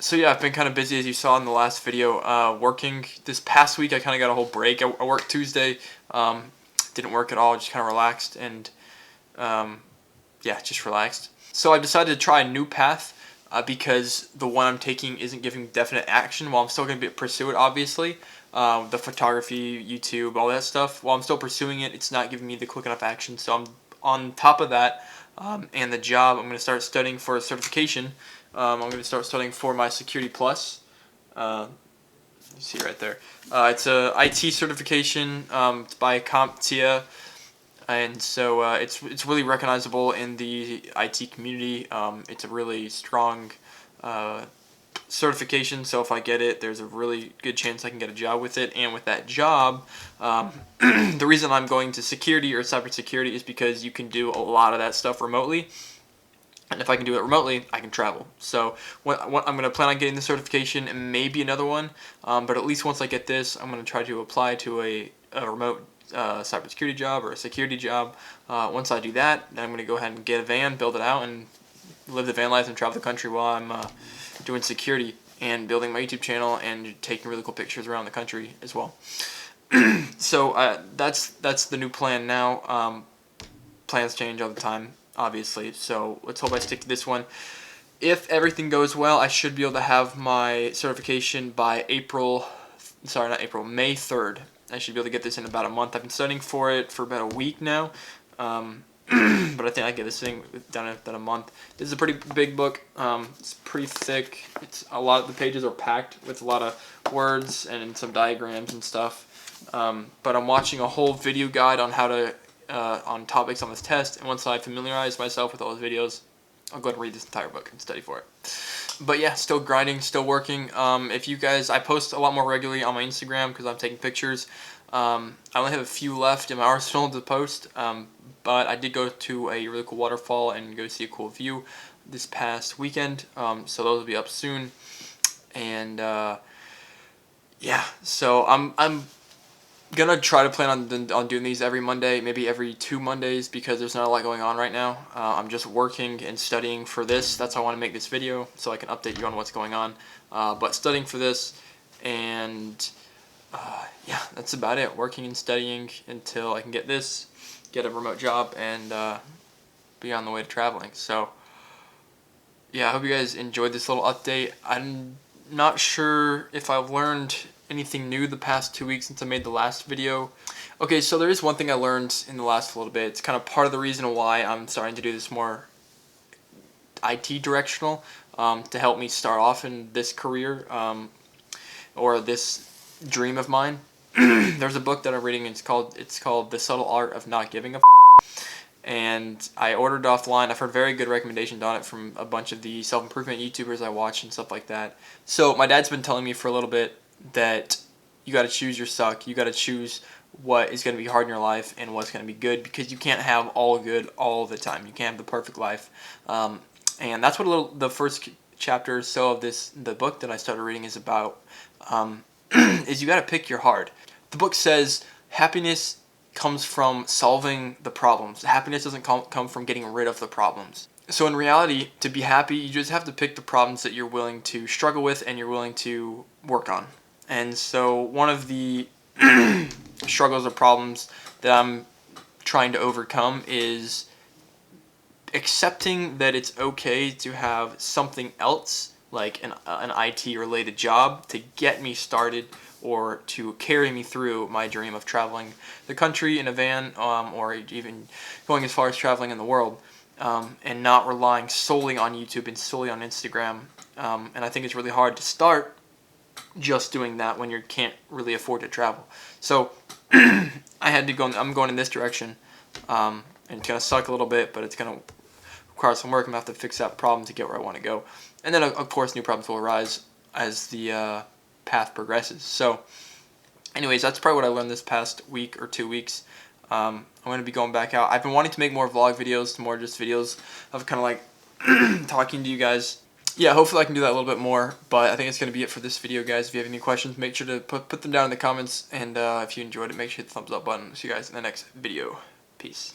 So yeah, I've been kind of busy, as you saw in the last video, working. This past week I kind of got a whole break. I worked Tuesday, didn't work at all, just kind of relaxed, and yeah, just relaxed. So I decided to try a new path because the one I'm taking isn't giving definite action. While I'm still going to pursue it, obviously, the photography, YouTube, all that stuff. While I'm still pursuing it, it's not giving me the quick enough action. So I'm on top of that, and the job, I'm going to start studying for a certification. I'm going to start studying for my Security Plus. You see right there. It's a IT certification. It's by CompTIA, and so it's really recognizable in the IT community. It's a really strong certification, so if I get it, there's a really good chance I can get a job with it. And with that job, the reason I'm going to security or cybersecurity is because you can do a lot of that stuff remotely. And if I can do it remotely, I can travel. So I'm going to plan on getting the certification and maybe another one. But at least once I get this, I'm going to try to apply to a remote cybersecurity job or a security job. Once I do that, then I'm going to go ahead and get a van, build it out, and live the van life and travel the country while I'm doing security and building my YouTube channel and taking really cool pictures around the country as well. So that's the new plan now. Plans change all the time, obviously, so let's hope I stick to this one. If everything goes well, I should be able to have my certification by May 3rd. I should be able to get this in about a month. I've been studying for it for about a week now, but I think I get this thing done in a month. This is a pretty big book. It's pretty thick. A lot of the pages are packed with a lot of words and some diagrams and stuff. But I'm watching a whole video guide on how to on topics on this test, and once I familiarize myself with all those videos, I'll go ahead and read this entire book and study for it. But yeah, still grinding, still working. If you guys, I post a lot more regularly on my Instagram because I'm taking pictures. I only have a few left in my arsenal to post, but I did go to a really cool waterfall and go see a cool view this past weekend, so those will be up soon. And yeah, so I'm gonna try to plan on doing these every Monday, maybe every 2 Mondays, because there's not a lot going on right now. I'm just working and studying for this. That's why I want to make this video, so I can update you on what's going on. But studying for this, and yeah, that's about it. Working and studying until I can get this, get a remote job, and be on the way to traveling. So yeah, I hope you guys enjoyed this little update. I'm not sure if I've learned anything new the past 2 weeks since I made the last video. Okay, so there is one thing I learned in the last little bit. It's kind of part of the reason why I'm starting to do this more IT directional, to help me start off in this career, or this dream of mine. There's a book that I'm reading, and it's called The Subtle Art of Not Giving a and I ordered it offline. I've heard very good recommendations on it from a bunch of the self-improvement YouTubers I watch and stuff like that. So my dad's been telling me for a little bit that you got to choose your suck. You got to choose what is going to be hard in your life and what's going to be good, because you can't have all good all the time. You can't have the perfect life. And that's what the first chapter or so of the book that I started reading is about, is you got to pick your hard. The book says happiness comes from solving the problems. Happiness doesn't come from getting rid of the problems. So in reality, to be happy, you just have to pick the problems that you're willing to struggle with and you're willing to work on. And so one of the struggles or problems that I'm trying to overcome is accepting that it's okay to have something else, like an IT-related job, to get me started or to carry me through my dream of traveling the country in a van, or even going as far as traveling in the world, and not relying solely on YouTube and solely on Instagram. And I think it's really hard to start just doing that when you can't really afford to travel. So I'm going in this direction, and it's going to suck a little bit, but it's going to require some work. I'm going to have to fix that problem to get where I want to go. And then, of course, new problems will arise as the path progresses. So anyways, that's probably what I learned this past week or 2 weeks. I'm going to be going back out. I've been wanting to make more vlog videos, more just videos of kind of like talking to you guys. Yeah, hopefully I can do that a little bit more, but I think it's going to be it for this video, guys. If you have any questions, make sure to put them down in the comments, and if you enjoyed it, make sure to hit the thumbs up button. See you guys in the next video. Peace.